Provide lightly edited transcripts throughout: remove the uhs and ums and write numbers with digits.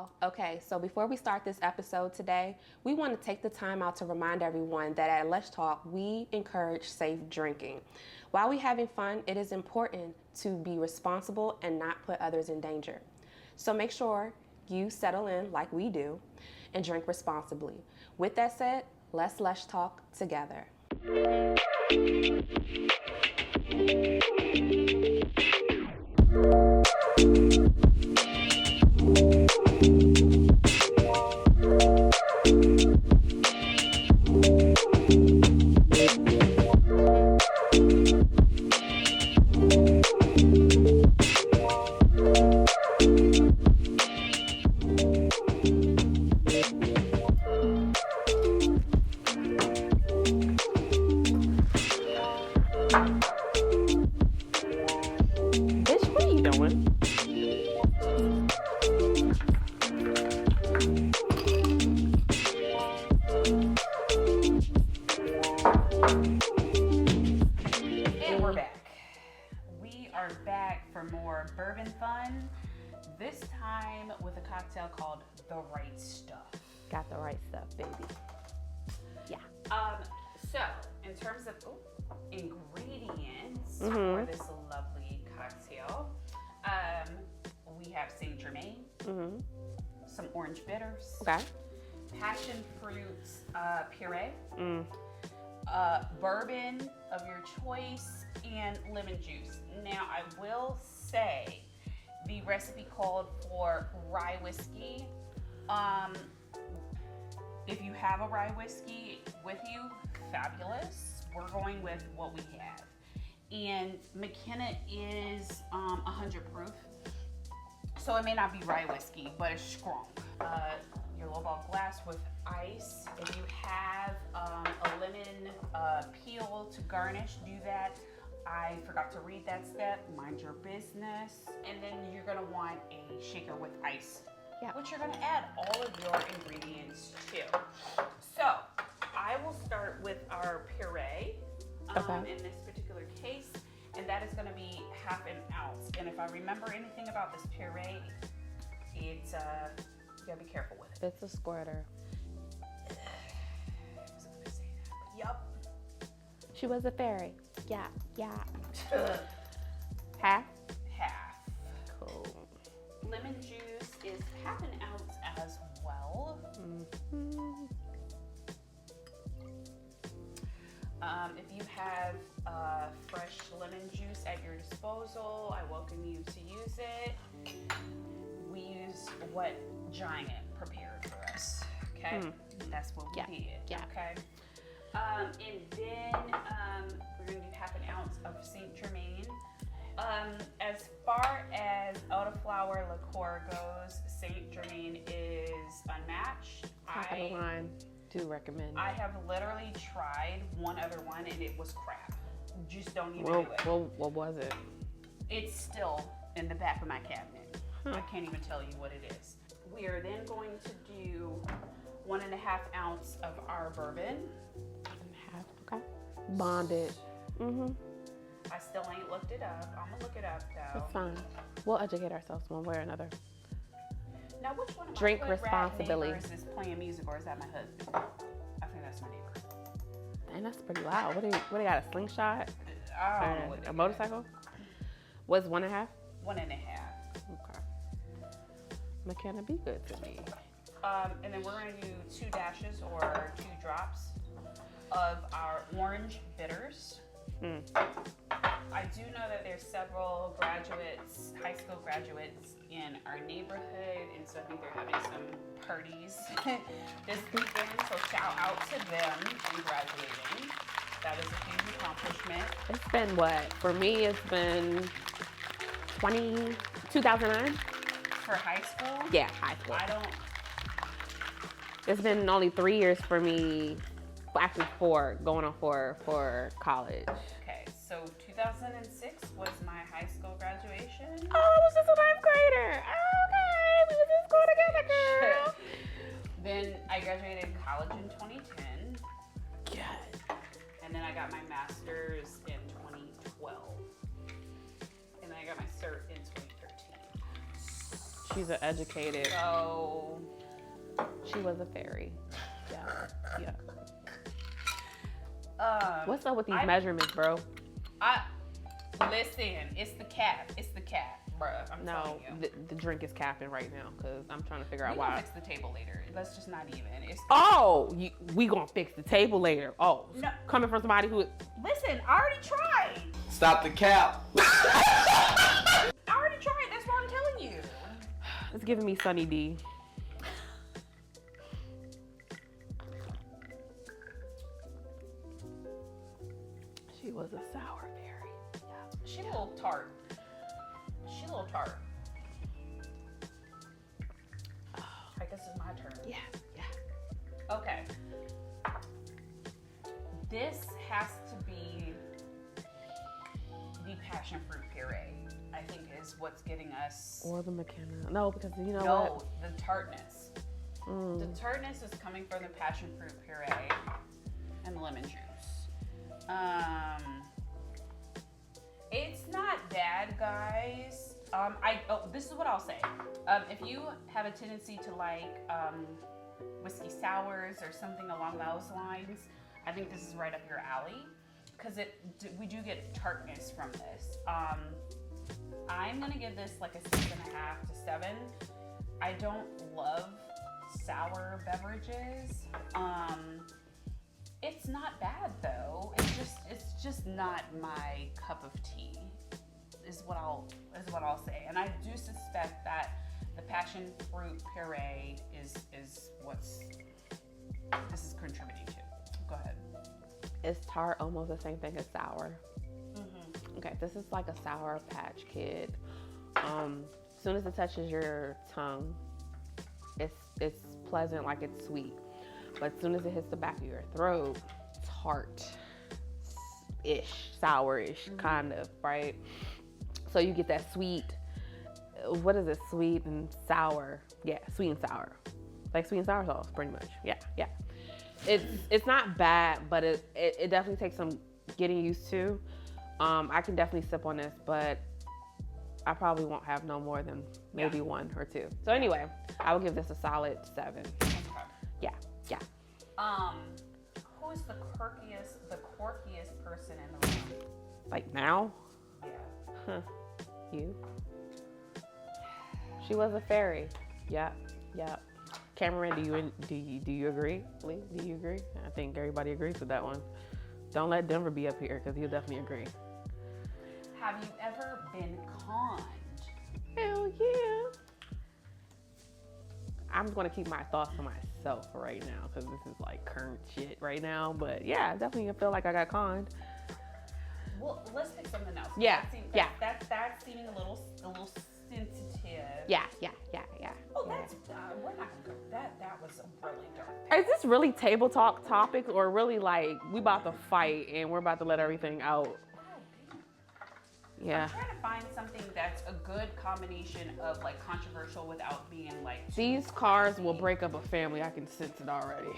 y'all. Okay, so before we start this episode today, we want to take the time out to remind everyone that at Let's Talk, we encourage safe drinking. While we're having fun, it is important to be responsible and not put others in danger. So make sure you settle in like we do and drink responsibly. With that said, let's talk together. Bourbon fun, this time with a cocktail called The Right Stuff. Got the right stuff, baby. Yeah. So in terms of ingredients for this lovely cocktail, we have St. Germaine, some orange bitters, passion fruit puree, bourbon of your choice, and lemon juice. Now I will say the recipe called for rye whiskey. If you have a rye whiskey with you, fabulous. We're going with what we have. And McKenna is 100 proof. So it may not be rye whiskey, but it's strong. Your lowball glass with ice. If you have a lemon peel to garnish, do that. I forgot to read that step, mind your business. And then you're gonna want a shaker with ice, which you're gonna add all of your ingredients to. So I will start with our puree in this particular case, and that is gonna be ½ ounce. And if I remember anything about this puree, it's, you gotta be careful with it. It's a squirter. I wasn't gonna say that, but yup. She was a fairy. Yeah. Half? Half. Cool. Lemon juice is ½ ounce as well. If you have fresh lemon juice at your disposal, I welcome you to use it. We use what Giant prepared for us, okay? That's what we did, okay? And then we're gonna do ½ ounce of St. Germaine. As far as elderflower liqueur goes, St. Germaine is unmatched. Top of the line. Do recommend. I have literally tried one other one and it was crap. Just don't even do it. What was it? It's still in the back of my cabinet. I can't even tell you what it is. We are then going to do 1½ ounce of our bourbon. Okay. Bonded. I still ain't looked it up. I'm gonna look it up though. That's fine. We'll educate ourselves one way or another. Now, which one of my Drink hood rat responsibly. neighbors is playing music, or is that my husband? I think that's my neighbor. Dang, that's pretty loud. What do you got? A slingshot? I don't know what a motorcycle? Was 1.5? 1.5. Okay. McKenna, be good to me. And then we're gonna do 2 dashes or 2 drops of our orange bitters. I do know that there's several graduates, high school graduates in our neighborhood, and so I think they're having some parties this weekend. So shout out to them in graduating. That was a huge accomplishment. It's been what? For me, it's been 2009? For high school? Yeah, high school. It's been only 3 years for me, actually 4, going on 4 for college. Okay, so 2006 was my high school graduation. Oh, I was just a 9th grader. Okay, we was in school together, girl. Then I graduated college in 2010. Good. And then I got my master's in 2012. And then I got my cert in 2013. She's an educated. So She was a fairy. Yeah. What's up with these measurements, bro? Listen, it's the cap, bruh. I'm telling you. The drink is capping right now because I'm trying to figure out We why. gonna fix the table later. Let's just not even. We gonna fix the table later. Oh, no. Coming from somebody who. Listen, I already tried. Stop the cap. I already tried. That's what I'm telling you. It's giving me Sunny D. She was a sour berry. Yeah. She a little tart. Alright, this is my turn. Yeah. Okay. This has to be the passion fruit puree. I think is what's getting us. Or the McKenna. No, because you know what? The tartness. The tartness is coming from the passion fruit puree and the lemon juice. It's not bad, guys. This is what I'll say. If you have a tendency to like whiskey sours or something along those lines, I think this is right up your alley because we do get tartness from this. I'm gonna give this like a 6.5 to 7. I don't love sour beverages. It's not bad though. It's just not my cup of tea. Is what I'll say. And I do suspect that the passion fruit puree is what's this is contributing to. Go ahead. Is tart almost the same thing as sour? Okay, this is like a Sour Patch Kid. As soon as it touches your tongue, it's pleasant, like it's sweet. But as soon as it hits the back of your throat, tart-ish, sour-ish, kind of, right? So you get that sweet, what is it, sweet and sour? Yeah, sweet and sour. Like sweet and sour sauce, pretty much. Yeah. It's not bad, but it definitely takes some getting used to. I can definitely sip on this, but I probably won't have no more than maybe 1 or 2. So anyway, I will give this a solid 7. Okay. Yeah. Who's the quirkiest person in the room? Like now? Yeah. Huh. You? She was a fairy. Yeah. Cameron, do you agree? Lee, do you agree? I think everybody agrees with that one. Don't let Denver be up here because he'll definitely agree. Have you ever been conned? Hell yeah. I'm just gonna keep my thoughts to myself right now because this is like current shit right now. But yeah, I definitely feel like I got conned. Well, let's pick something else. Yeah. That's seeming a little sensitive. Yeah. Oh, that's we're not gonna go. That was a really dark thing. Is this really table talk topics or really like we about to fight and we're about to let everything out? Yeah. I'm trying to find something that's a good combination of like controversial without being like. These cars will break up a family. I can sense it already.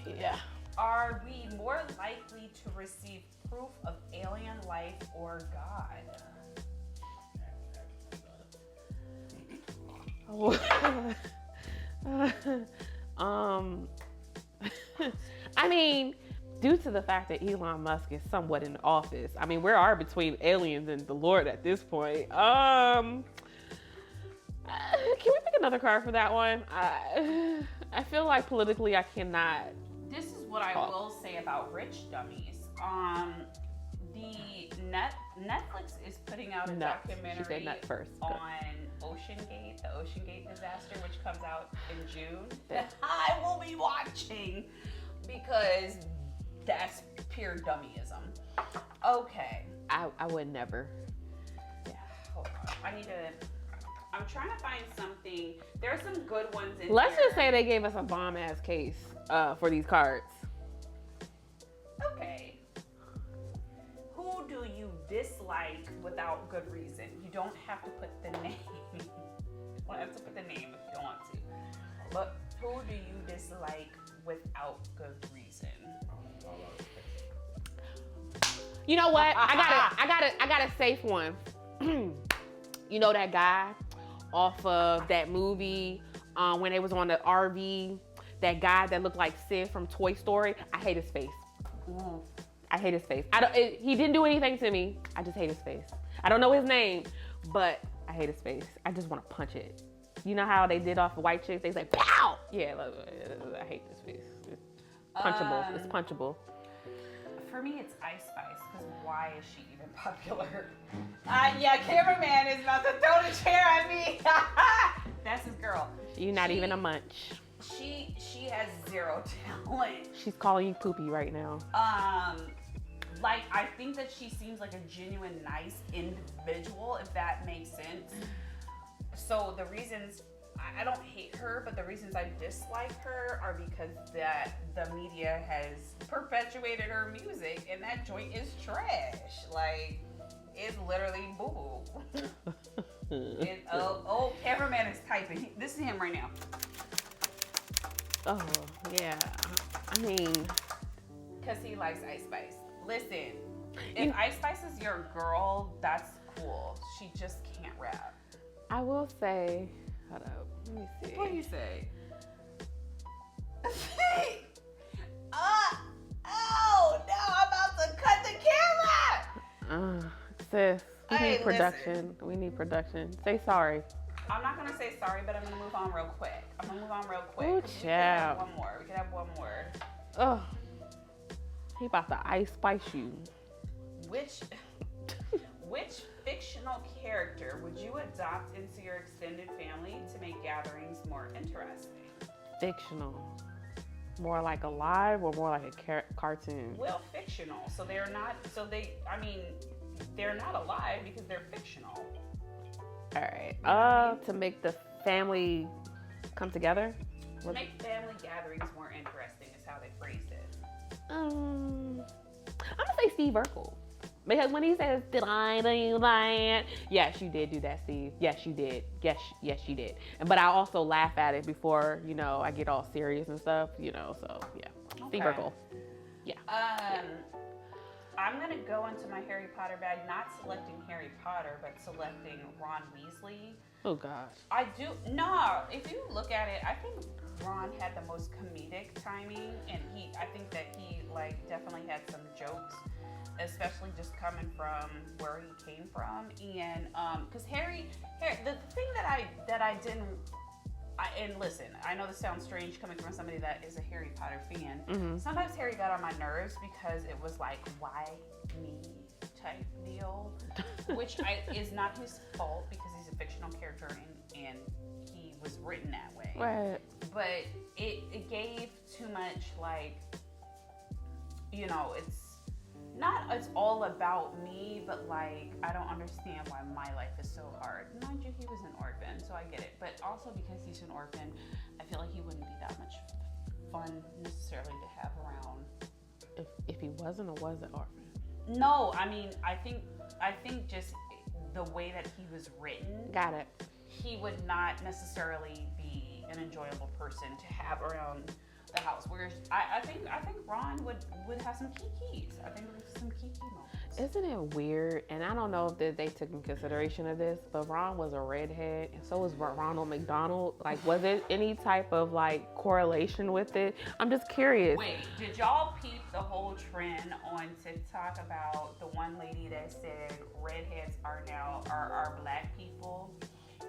Yeah. Are we more likely to receive proof of alien life or God? I mean, due to the fact that Elon Musk is somewhat in office, I mean, we are between aliens and the Lord at this point. Can we pick another card for that one? I feel like politically I cannot. This is what I will say about rich dummies. Netflix is putting out a documentary on OceanGate, the OceanGate disaster, which comes out in June, that I will be watching because that's pure dummyism. Okay. I would never. Yeah. Hold on. I'm trying to find something. There's some good ones in Let's here. just say they gave us a bomb ass case for these cards. Okay. Who do you dislike without good reason? You don't have to put the name. You don't have to put the name if you don't want to. But who do you dislike without good reason? You know what? I got a safe one. You know that guy off of that movie when they was on the RV that guy that looked like Sid from Toy Story. I hate his face. Ooh. I hate his face. He didn't do anything to me. I just hate his face. I don't know his name, but I hate his face. I just want to punch it. You know how they did off of white chicks? They say, pow! Yeah, I hate this face. It's punchable. It's punchable. For me, it's Ice Spice, because why is she even popular? Yeah, cameraman is about to throw the chair at me. That's his girl. You're not even a munch. She has zero talent. She's calling you poopy right now. Like, I think that she seems like a genuine nice individual, if that makes sense. So the reasons, I don't hate her, but the reasons I dislike her are because that the media has perpetuated her music, and that joint is trash. Like, it's literally boo-boo. Oh, cameraman is typing. This is him right now. Oh, yeah. I mean... Because he likes Ice Spice. Listen, if Ice Spice is your girl, that's cool. She just can't rap. I will say... Hold up. Let me see. What do you say? Oh, no, I'm about to cut the camera. Sis, we need production. Listen. We need production. Say sorry. I'm not going to say sorry, but I'm going to move on real quick. Ooh, We can have one more. Oh, he about to Ice Spice you. Which fictional character would you adopt into your extended family to make gatherings more interesting? Fictional. More like alive or more like a cartoon? Well, fictional. So they're not alive because they're fictional. All right. To make the family come together? To make family gatherings more interesting is how they phrased it. I'm gonna say Steve Urkel. Because when he says, did I do that? Yes, you did do that, Steve. Yes, you did. Yes, you did. But I also laugh at it before, I get all serious and stuff, so yeah. Okay. Steve Urkel. Yeah. I'm going to go into my Harry Potter bag, not selecting Harry Potter, but selecting Ron Weasley. Oh, gosh. If you look at it, I think Ron had the most comedic timing, and I think that he, definitely had some jokes, especially just coming from where he came from. And, because Harry, the thing that I didn't, and listen, I know this sounds strange coming from somebody that is a Harry Potter fan. Mm-hmm. Sometimes Harry got on my nerves because it was like, why me type deal, which is not his fault because he's a fictional character and he was written that way. Right. But it gave too much, it's all about me, but I don't understand why my life is so hard. Mind you, he was an orphan, so I get it. But also because he's an orphan, I feel like he wouldn't be that much fun necessarily to have around. If he wasn't or was an orphan? No, I think just the way that he was written. Got it. He would not necessarily be an enjoyable person to have around the house. Whereas I think Ron would have some kikis. I think there's some kiki moments. Isn't it weird? And I don't know if they took in consideration of this, but Ron was a redhead, and so was Ronald McDonald. Was it any type of correlation with it? I'm just curious. Wait, did y'all peep the whole trend on TikTok about the one lady that said redheads are black people?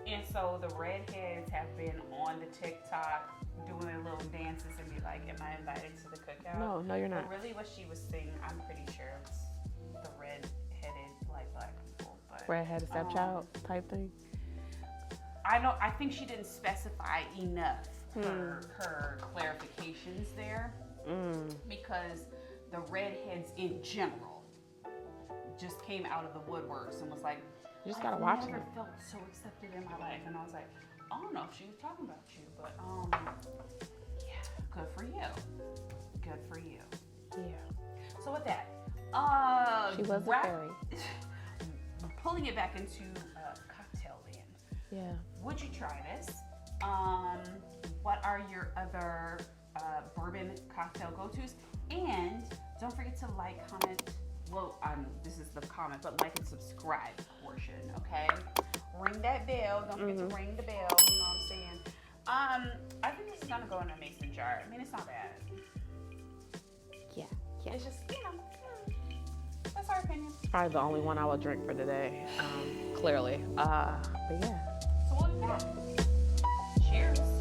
And so the redheads have been on the TikTok doing their little dances and be like, am I invited to the cookout? No, you're not. But really what she was saying, I'm pretty sure it's the red-headed black people. But, red-headed stepchild type thing? I think she didn't specify enough her clarifications there because the redheads in general just came out of the woodworks and was like, you just gotta watch it. I never felt so accepted in my life. And I was like, I don't know if she was talking about you, but yeah, good for you. Good for you. Yeah. So with that, she was a fairy. Pulling it back into cocktail land. Yeah. Would you try this? What are your other bourbon cocktail go-tos? And don't forget to like, comment. Well, this is the comment, but like and subscribe portion, okay? Ring that bell. Don't forget to ring the bell. You know what I'm saying? I think this is gonna go go in a mason jar. I mean, it's not bad. Yeah. It's just, that's our opinion. Probably the only one I will drink for today, clearly. But yeah. So we'll do that. Cheers.